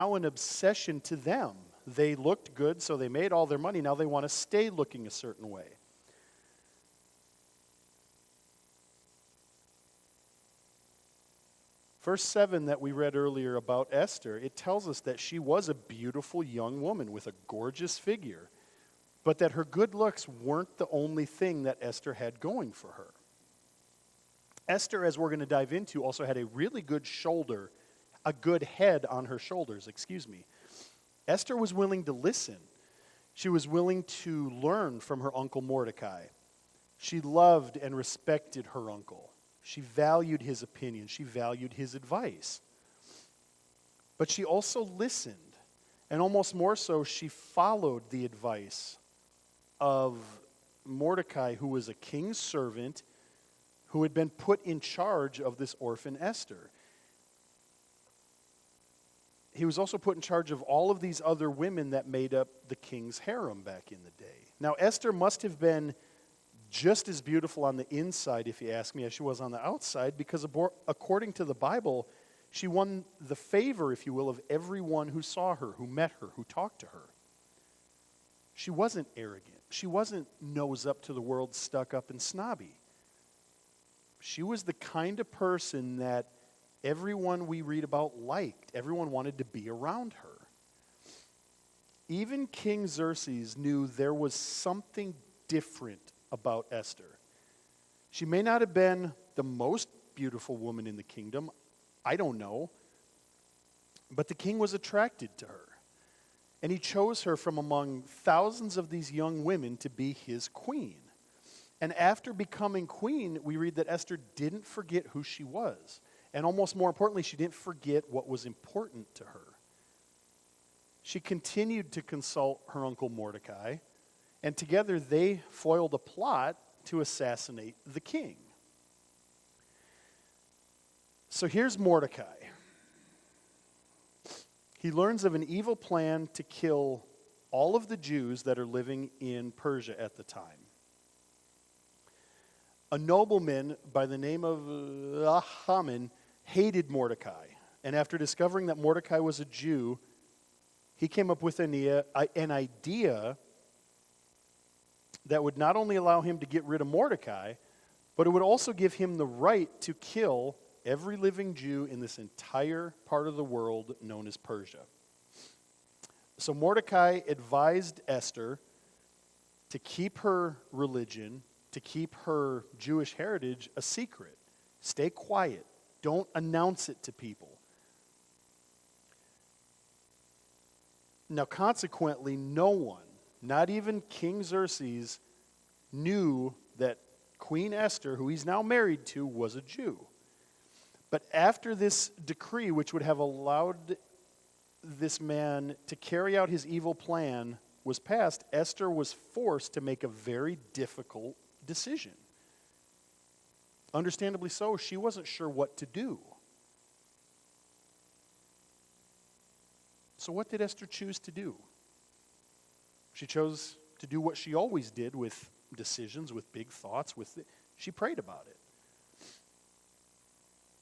now an obsession to them. They looked good, so they made all their money. Now they want to stay looking a certain way. Verse 7 that we read earlier about Esther, it tells us that she was a beautiful young woman with a gorgeous figure, but that her good looks weren't the only thing that Esther had going for her. Esther, as we're going to dive into, also had a really good a good head on her shoulders, Esther was willing to listen. She was willing to learn from her uncle Mordecai. She loved and respected her uncle. She valued his opinion. She valued his advice. But she also listened. And almost more so, she followed the advice of Mordecai, who was a king's servant, who had been put in charge of this orphan Esther. He was also put in charge of all of these other women that made up the king's harem back in the day. Now, Esther must have been just as beautiful on the inside, if you ask me, as she was on the outside, because according to the Bible, she won the favor, if you will, of everyone who saw her, who met her, who talked to her. She wasn't arrogant. She wasn't nose up to the world, stuck up and snobby. She was the kind of person that everyone we read about liked. Everyone wanted to be around her. Even King Xerxes knew there was something different about Esther. She may not have been the most beautiful woman in the kingdom. I don't know. But the king was attracted to her. And he chose her from among thousands of these young women to be his queen. And after becoming queen, we read that Esther didn't forget who she was. And almost more importantly, she didn't forget what was important to her. She continued to consult her uncle Mordecai, and together they foiled a plot to assassinate the king. So here's Mordecai. He learns of an evil plan to kill all of the Jews that are living in Persia at the time. A nobleman by the name of Haman hated Mordecai. And after discovering that Mordecai was a Jew, he came up with an idea that would not only allow him to get rid of Mordecai, but it would also give him the right to kill every living Jew in this entire part of the world known as Persia. So Mordecai advised Esther to keep her religion, to keep her Jewish heritage a secret. Stay quiet. Don't announce it to people. Now, consequently, no one, not even King Xerxes, knew that Queen Esther, who he's now married to, was a Jew. But after this decree, which would have allowed this man to carry out his evil plan, was passed, Esther was forced to make a very difficult decision. Understandably so, she wasn't sure what to do. So what did Esther choose to do? She chose to do what she always did with decisions, with big thoughts. She prayed about it.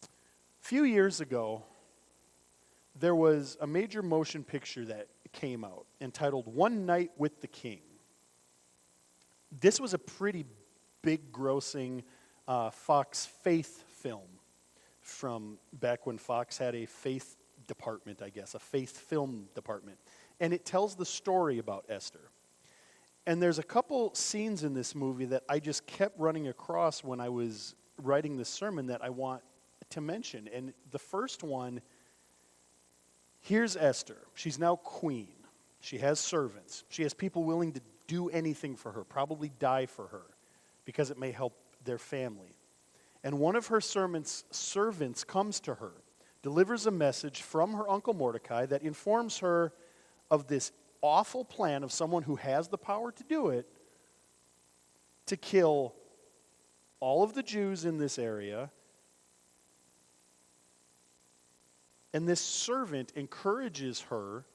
A few years ago, there was a major motion picture that came out entitled One Night with the King. This was a pretty big grossing Fox faith film from back when Fox had a faith department, I guess, a faith film department. And it tells the story about Esther. And there's a couple scenes in this movie that I just kept running across when I was writing this sermon that I want to mention. And the first one, here's Esther. She's now queen. She has servants. She has people willing to do anything for her, probably die for her, because it may help their family. And one of her servants comes to her, delivers a message from her uncle Mordecai that informs her of this awful plan of someone who has the power to do it, to kill all of the Jews in this area. And this servant encourages her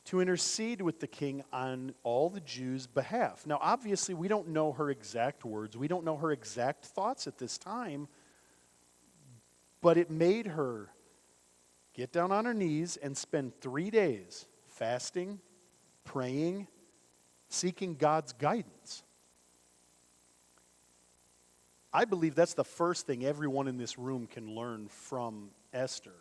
to intercede with the king on all the Jews' behalf. Now, obviously, we don't know her exact words. We don't know her exact thoughts at this time. But it made her get down on our knees and spend 3 days fasting, praying, seeking God's guidance. I believe that's the first thing everyone in this room can learn from Esther.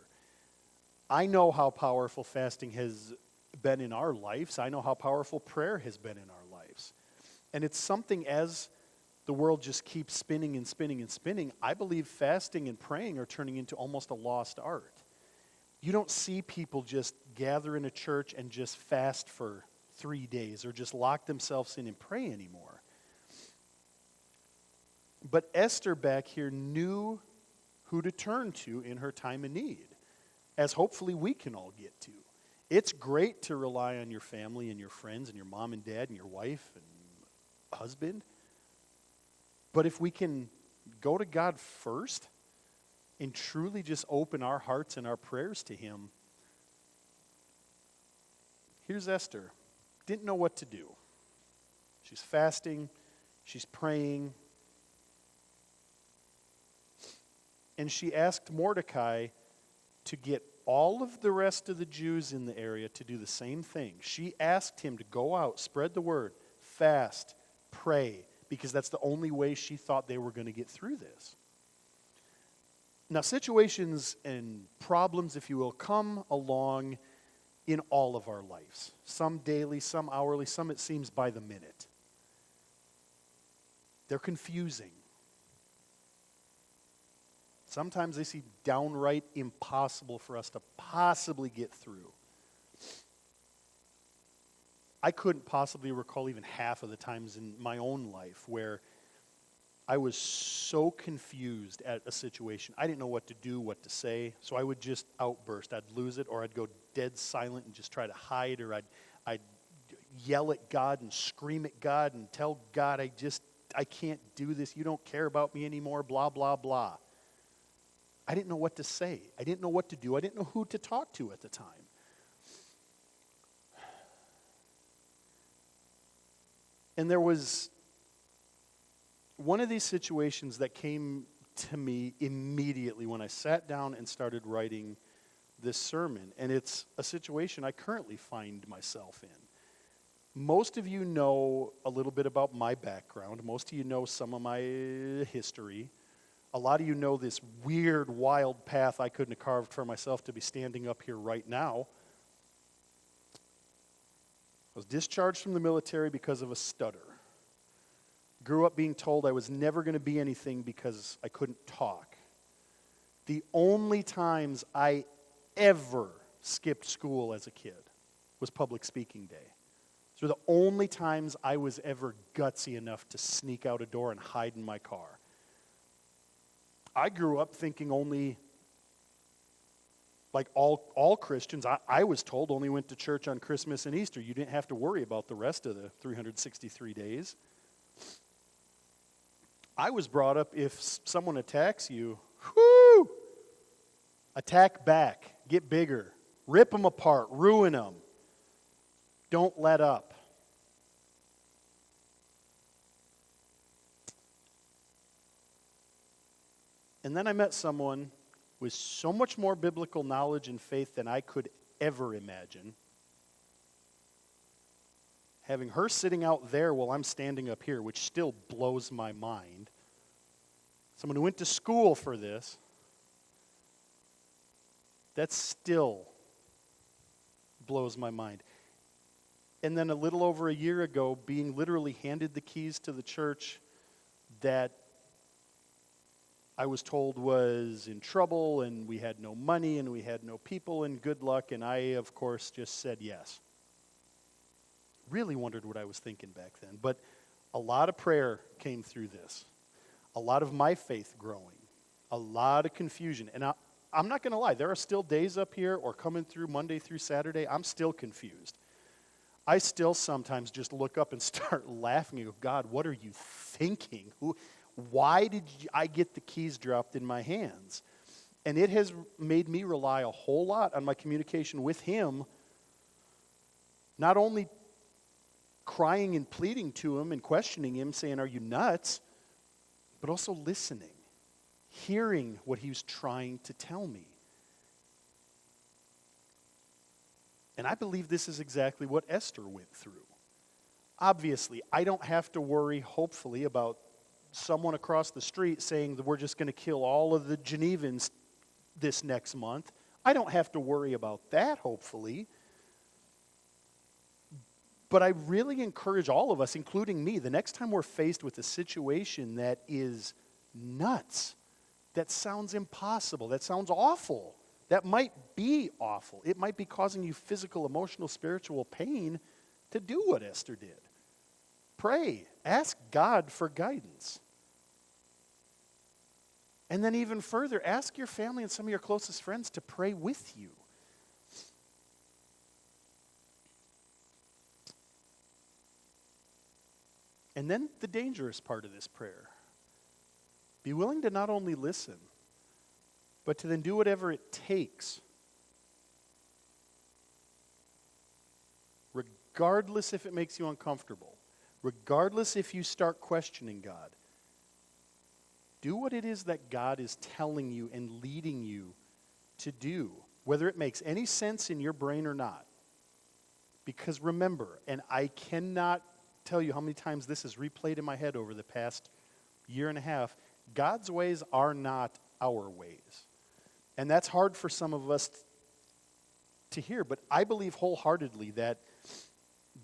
I know how powerful fasting has been in our lives. I know how powerful prayer has been in our lives. And it's something, as the world just keeps spinning and spinning and spinning, I believe fasting and praying are turning into almost a lost art. You don't see people just gather in a church and just fast for 3 days or just lock themselves in and pray anymore. But Esther back here knew who to turn to in her time of need, as hopefully we can all get to. It's great to rely on your family and your friends and your mom and dad and your wife and husband. But if we can go to God first and truly just open our hearts and our prayers to Him. Here's Esther. Didn't know what to do. She's fasting. She's praying. And she asked Mordecai to get all of the rest of the Jews in the area to do the same thing. She asked him to go out, spread the word, fast, pray, because that's the only way she thought they were going to get through this. Now, situations and problems, if you will, come along in all of our lives. Some daily, some hourly, some it seems by the minute. They're confusing. Sometimes they seem downright impossible for us to possibly get through. I couldn't possibly recall even half of the times in my own life where I was so confused at a situation. I didn't know what to do, what to say, so I would just outburst. I'd lose it, or I'd go dead silent and just try to hide, or I'd yell at God and scream at God and tell God, I can't do this. You don't care about me anymore, blah, blah, blah. I didn't know what to say. I didn't know what to do. I didn't know who to talk to at the time. And there was one of these situations that came to me immediately when I sat down and started writing this sermon. And it's a situation I currently find myself in. Most of you know a little bit about my background. Most of you know some of my history. A lot of you know this weird, wild path I couldn't have carved for myself to be standing up here right now. I was discharged from the military because of a stutter. Grew up being told I was never going to be anything because I couldn't talk. The only times I ever skipped school as a kid was public speaking day. So the only times I was ever gutsy enough to sneak out a door and hide in my car. I grew up thinking only, like all Christians, I was told only went to church on Christmas and Easter. You didn't have to worry about the rest of the 363 days. I was brought up, if someone attacks you, attack back, get bigger, rip them apart, ruin them. Don't let up. And then I met someone with so much more biblical knowledge and faith than I could ever imagine. Having her sitting out there while I'm standing up here, which still blows my mind. Someone who went to school for this, that still blows my mind. And then a little over a year ago, being literally handed the keys to the church that I was told was in trouble, and we had no money, and we had no people, and good luck, and I, of course, just said yes. Really wondered what I was thinking back then. But a lot of prayer came through this. A lot of my faith growing. A lot of confusion. And I'm not going to lie, there are still days up here or coming through Monday through Saturday, I'm still confused. I still sometimes just look up and start laughing and go, God, what are you thinking? Why did I get the keys dropped in my hands? And it has made me rely a whole lot on my communication with Him, not only crying and pleading to Him and questioning Him, saying, are you nuts? But also listening, hearing what He was trying to tell me. And I believe this is exactly what Esther went through. Obviously, I don't have to worry, hopefully, about someone across the street saying that we're just going to kill all of the Genevans this next month. I don't have to worry about that, hopefully. But I really encourage all of us, including me, the next time we're faced with a situation that is nuts, that sounds impossible, that sounds awful, that might be awful. It might be causing you physical, emotional, spiritual pain to do what Esther did. Pray. Ask God for guidance. And then even further, ask your family and some of your closest friends to pray with you. And then the dangerous part of this prayer. Be willing to not only listen, but to then do whatever it takes, regardless if it makes you uncomfortable, regardless if you start questioning God. Do what it is that God is telling you and leading you to do, whether it makes any sense in your brain or not. Because remember, and I cannot tell you how many times this is replayed in my head over the past year and a half, God's ways are not our ways. And that's hard for some of us to hear, but I believe wholeheartedly that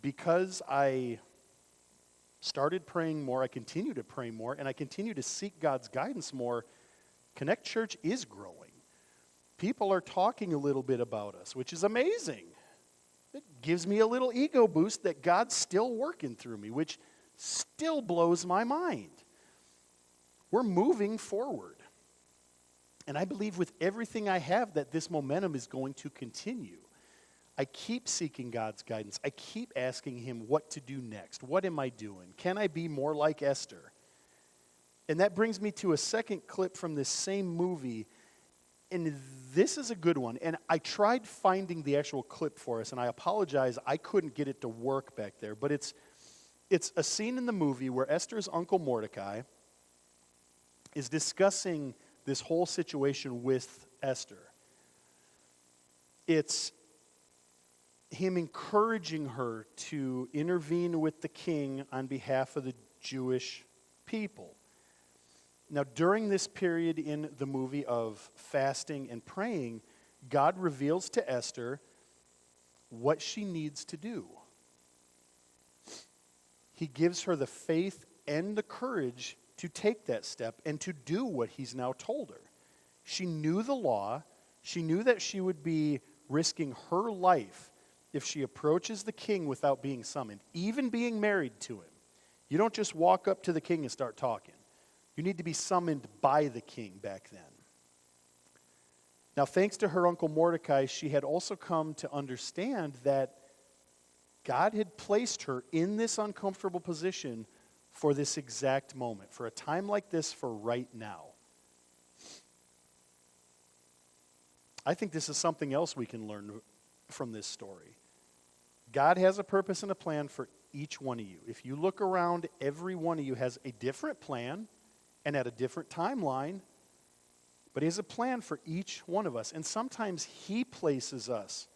because I started praying more, I continue to pray more, and I continue to seek God's guidance more, Connect Church is growing. People are talking a little bit about us, which is amazing. It gives me a little ego boost that God's still working through me, which still blows my mind. We're moving forward. And I believe with everything I have that this momentum is going to continue. I keep seeking God's guidance. I keep asking him what to do next. What am I doing? Can I be more like Esther? And that brings me to a second clip from this same movie. And this is a good one. And I tried finding the actual clip for us, and I apologize, I couldn't get it to work back there. But it's a scene in the movie where Esther's uncle Mordecai is discussing this whole situation with Esther. It's him encouraging her to intervene with the king on behalf of the Jewish people. Now, during this period in the movie of fasting and praying, God reveals to Esther what she needs to do. He gives her the faith and the courage to take that step and to do what he's now told her. She knew the law. She knew that she would be risking her life if she approaches the king without being summoned, even being married to him. You don't just walk up to the king and start talking. You need to be summoned by the king back then. Now, thanks to her uncle Mordecai, she had also come to understand that God had placed her in this uncomfortable position for this exact moment, for a time like this, for right now. I think this is something else we can learn from this story. God has a purpose and a plan for each one of you. If you look around, every one of you has a different plan and at a different timeline, but he has a plan for each one of us. And sometimes he places us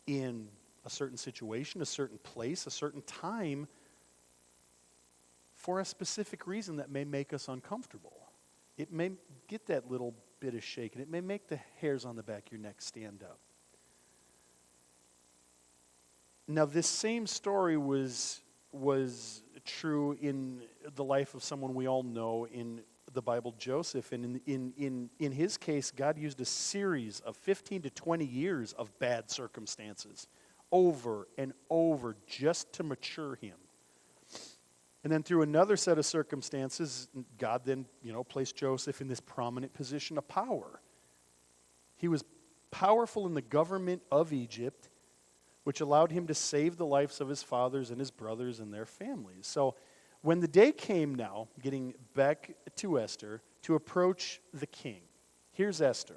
in a certain situation, a certain place, a certain time for a specific reason that may make us uncomfortable. It may get that little bit of shaking. It may make the hairs on the back of your neck stand up. Now, this same story was true in the life of someone we all know in the Bible, Joseph. And in his case, God used a series of 15 to 20 years of bad circumstances over and over just to mature him. And then through another set of circumstances, God then, placed Joseph in this prominent position of power. He was powerful in the government of Egypt, which allowed him to save the lives of his fathers and his brothers and their families. So when the day came now, getting back to Esther, to approach the king, here's Esther,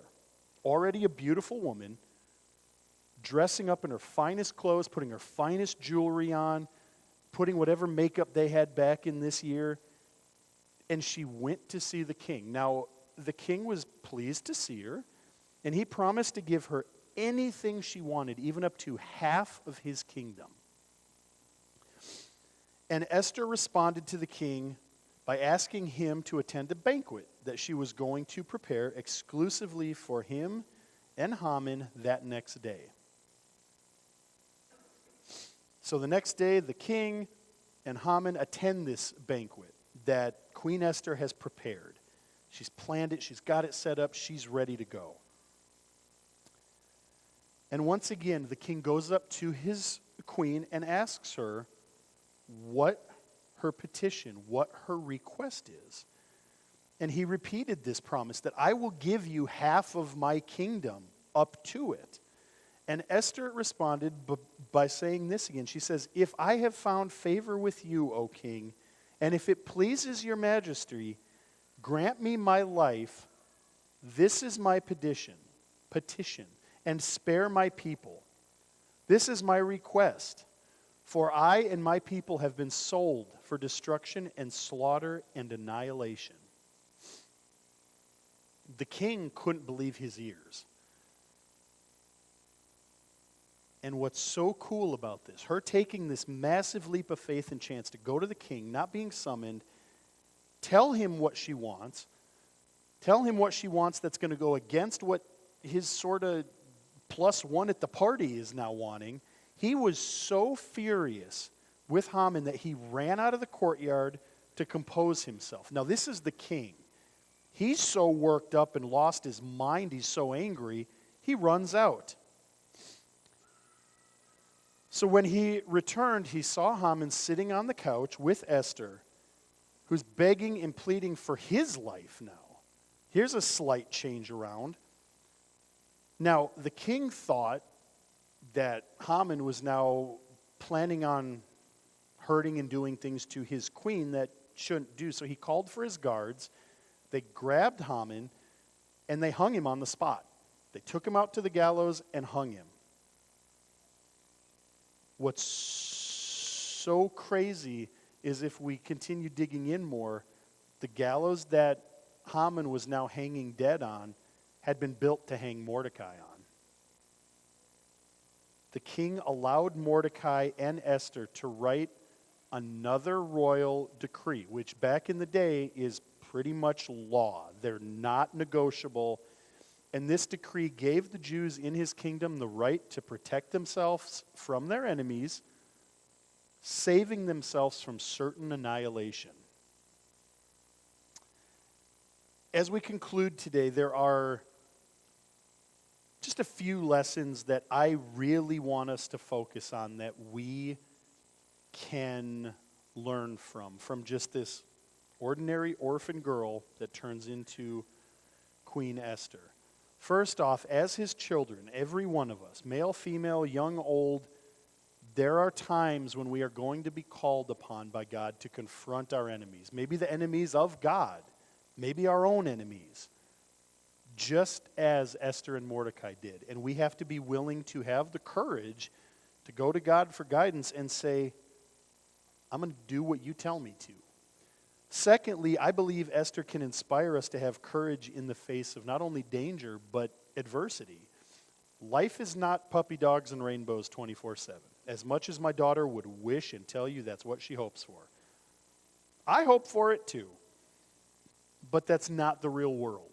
already a beautiful woman, dressing up in her finest clothes, putting her finest jewelry on, putting whatever makeup they had back in this year, and she went to see the king. Now, the king was pleased to see her, and he promised to give her anything she wanted, even up to half of his kingdom. And Esther responded to the king by asking him to attend a banquet that she was going to prepare exclusively for him and Haman that next day. So the next day, the king and Haman attend this banquet that Queen Esther has prepared. She's planned it, she's got it set up, she's ready to go. And once again, the king goes up to his queen and asks her what her petition, what her request is. And he repeated this promise that I will give you half of my kingdom up to it. And Esther responded by saying this again. She says, if I have found favor with you, O king, and if it pleases your majesty, grant me my life. This is my petition, and spare my people. This is my request. For I and my people have been sold for destruction and slaughter and annihilation. The king couldn't believe his ears. And what's so cool about this, her taking this massive leap of faith and chance to go to the king, not being summoned, tell him what she wants that's going to go against what his sort of +1 at the party is now wanting. He was so furious with Haman that he ran out of the courtyard to compose himself. Now, this is the king. He's so worked up and lost his mind, he's so angry, he runs out. So when he returned, he saw Haman sitting on the couch with Esther, who's begging and pleading for his life now. Here's a slight change around. Now, the king thought that Haman was now planning on hurting and doing things to his queen that shouldn't do. So he called for his guards. They grabbed Haman, and they hung him on the spot. They took him out to the gallows and hung him. What's so crazy is if we continue digging in more, the gallows that Haman was now hanging dead on had been built to hang Mordecai on. The king allowed Mordecai and Esther to write another royal decree, which back in the day is pretty much law. They're not negotiable. And this decree gave the Jews in his kingdom the right to protect themselves from their enemies, saving themselves from certain annihilation. As we conclude today, there are just a few lessons that I really want us to focus on that we can learn from just this ordinary orphan girl that turns into Queen Esther. First off, as his children, every one of us, male, female, young, old, there are times when we are going to be called upon by God to confront our enemies. Maybe the enemies of God, maybe our own enemies, just as Esther and Mordecai did. And we have to be willing to have the courage to go to God for guidance and say, I'm going to do what you tell me to. Secondly, I believe Esther can inspire us to have courage in the face of not only danger, but adversity. Life is not puppy dogs and rainbows 24/7. As much as my daughter would wish and tell you that's what she hopes for. I hope for it too. But that's not the real world.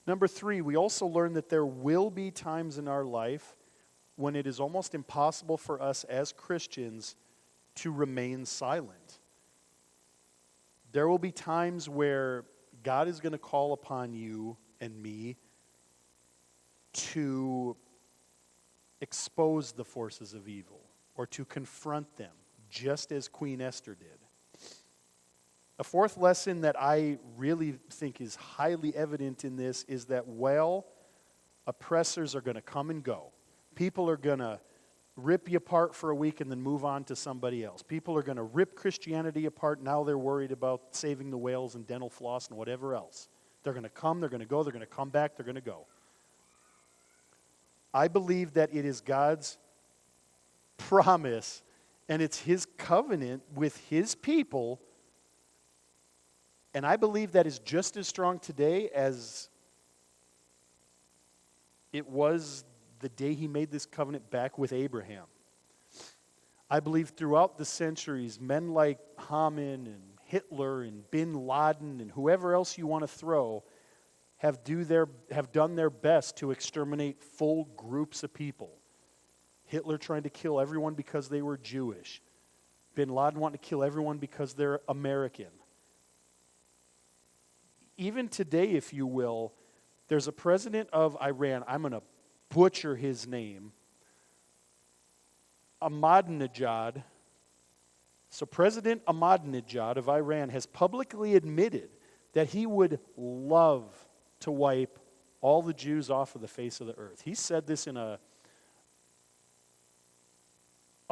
Number 3, we also learn that there will be times in our life when it is almost impossible for us as Christians to remain silent. There will be times where God is going to call upon you and me to expose the forces of evil or to confront them, just as Queen Esther did. A fourth lesson that I really think is highly evident in this is that while oppressors are going to come and go, people are going to rip you apart for a week and then move on to somebody else. People are going to rip Christianity apart. Now they're worried about saving the whales and dental floss and whatever else. They're going to come, they're going to go, they're going to come back, they're going to go. I believe that it is God's promise and it's his covenant with his people. And I believe that is just as strong today as it was the day he made this covenant back with Abraham. I believe throughout the centuries, men like Haman and Hitler and bin Laden and whoever else you want to throw have done their best to exterminate full groups of people. Hitler trying to kill everyone because they were Jewish. Bin Laden wanting to kill everyone because they're American. Even today, if you will, there's a president of Iran. I'm going to butcher his name. Ahmadinejad. So President Ahmadinejad of Iran has publicly admitted that he would love to wipe all the Jews off of the face of the earth. He said this in a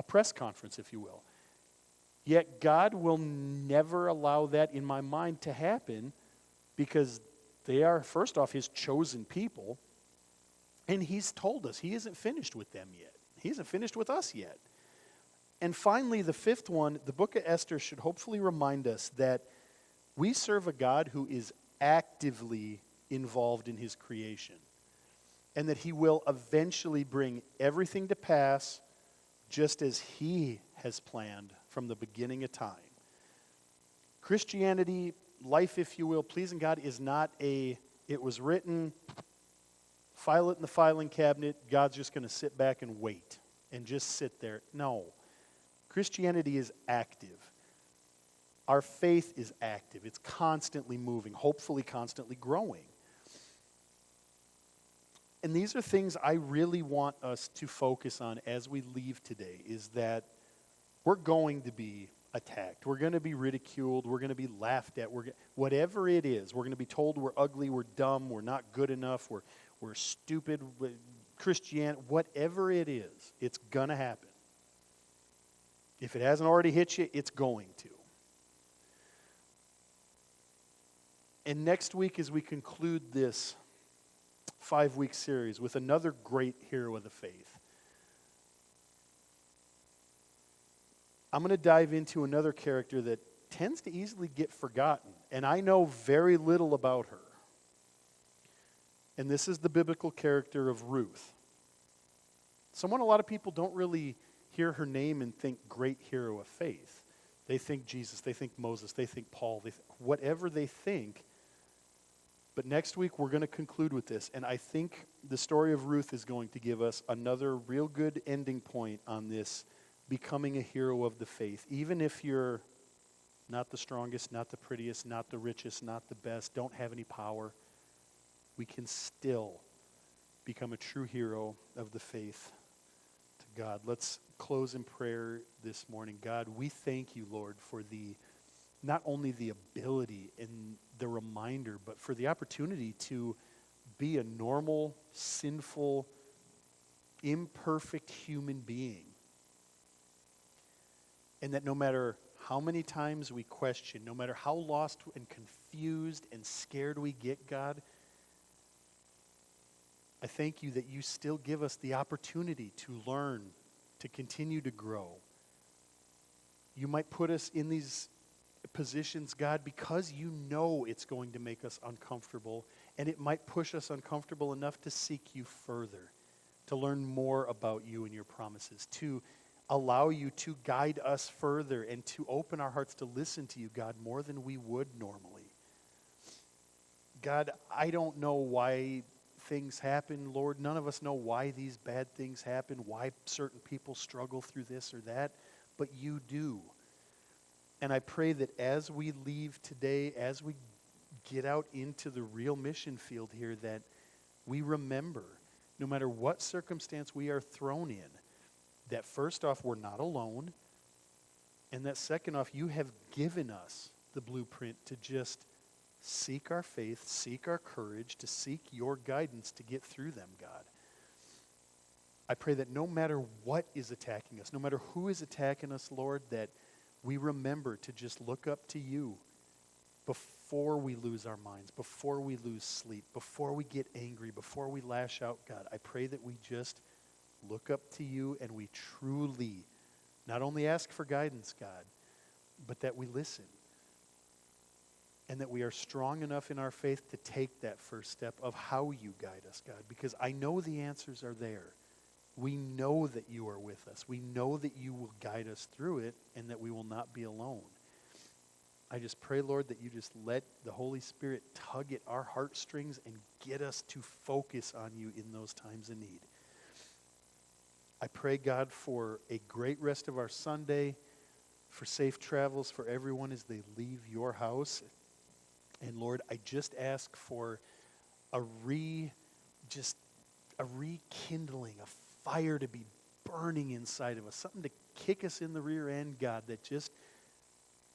press conference, if you will. Yet God will never allow that in my mind to happen because they are, first off, his chosen people. And he's told us he isn't finished with them yet. He isn't finished with us yet. And finally, the fifth one, the book of Esther should hopefully remind us that we serve a God who is actively involved in his creation. And that he will eventually bring everything to pass just as he has planned from the beginning of time. Christianity, life, if you will, pleasing God is not it was written, file it in the filing cabinet, God's just going to sit back and wait and just sit there. No. Christianity is active. Our faith is active. It's constantly moving, hopefully constantly growing. And these are things I really want us to focus on as we leave today, is that we're going to be attacked. We're going to be ridiculed. We're going to be laughed at. Whatever it is, we're going to be told we're ugly, we're dumb, we're not good enough, we're stupid, Christianity, whatever it is, it's going to happen. If it hasn't already hit you, it's going to. And next week, as we conclude this 5-week series with another great hero of the faith, I'm going to dive into another character that tends to easily get forgotten, and I know very little about her. And this is the biblical character of Ruth. Someone a lot of people don't really hear her name and think great hero of faith. They think Jesus, they think Moses, they think Paul, whatever they think. But next week we're going to conclude with this, and I think the story of Ruth is going to give us another real good ending point on this becoming a hero of the faith. Even if you're not the strongest, not the prettiest, not the richest, not the best, don't have any power, we can still become a true hero of the faith to God. Let's close in prayer this morning. God, we thank you, Lord, for not only the ability and the reminder, but for the opportunity to be a normal, sinful, imperfect human being. And that no matter how many times we question, no matter how lost and confused and scared we get, God, I thank you that you still give us the opportunity to learn, to continue to grow. You might put us in these positions, God, because you know it's going to make us uncomfortable, and it might push us uncomfortable enough to seek you further, to learn more about you and your promises, to allow you to guide us further and to open our hearts to listen to you, God, more than we would normally. God, I don't know why things happen, Lord. None of us know why these bad things happen, why certain people struggle through this or that, but you do. And I pray that as we leave today, as we get out into the real mission field here, that we remember, no matter what circumstance we are thrown in, that first off, we're not alone, and that second off, you have given us the blueprint to just seek our faith, seek our courage, to seek your guidance to get through them, God. I pray that no matter what is attacking us, no matter who is attacking us, Lord, that we remember to just look up to you before we lose our minds, before we lose sleep, before we get angry, before we lash out, God. I pray that we just look up to you and we truly not only ask for guidance, God, but that we listen. and that we are strong enough in our faith to take that first step of how you guide us, God, because I know the answers are there. We know that you are with us. We know that you will guide us through it and that we will not be alone. I just pray, Lord, that you just let the Holy Spirit tug at our heartstrings and get us to focus on you in those times of need. I pray, God, for a great rest of our Sunday, for safe travels for everyone as they leave your house. And Lord, I just ask for a rekindling, a fire to be burning inside of us, something to kick us in the rear end, God, that just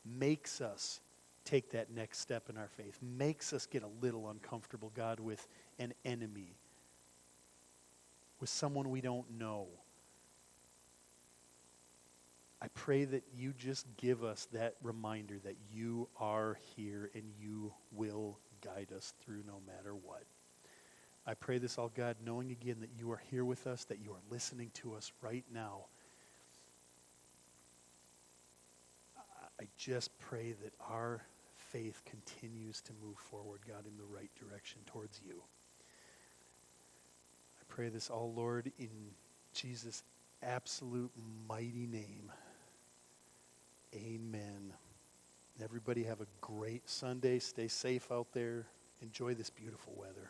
makes us take that next step in our faith, makes us get a little uncomfortable, God, with an enemy, with someone we don't know. I pray that you just give us that reminder that you are here and you will guide us through no matter what. I pray this all, God, knowing again that you are here with us, that you are listening to us right now. I just pray that our faith continues to move forward, God, in the right direction towards you. I pray this all, Lord, in Jesus' absolute mighty name. Amen. Everybody have a great Sunday. Stay safe out there. Enjoy this beautiful weather.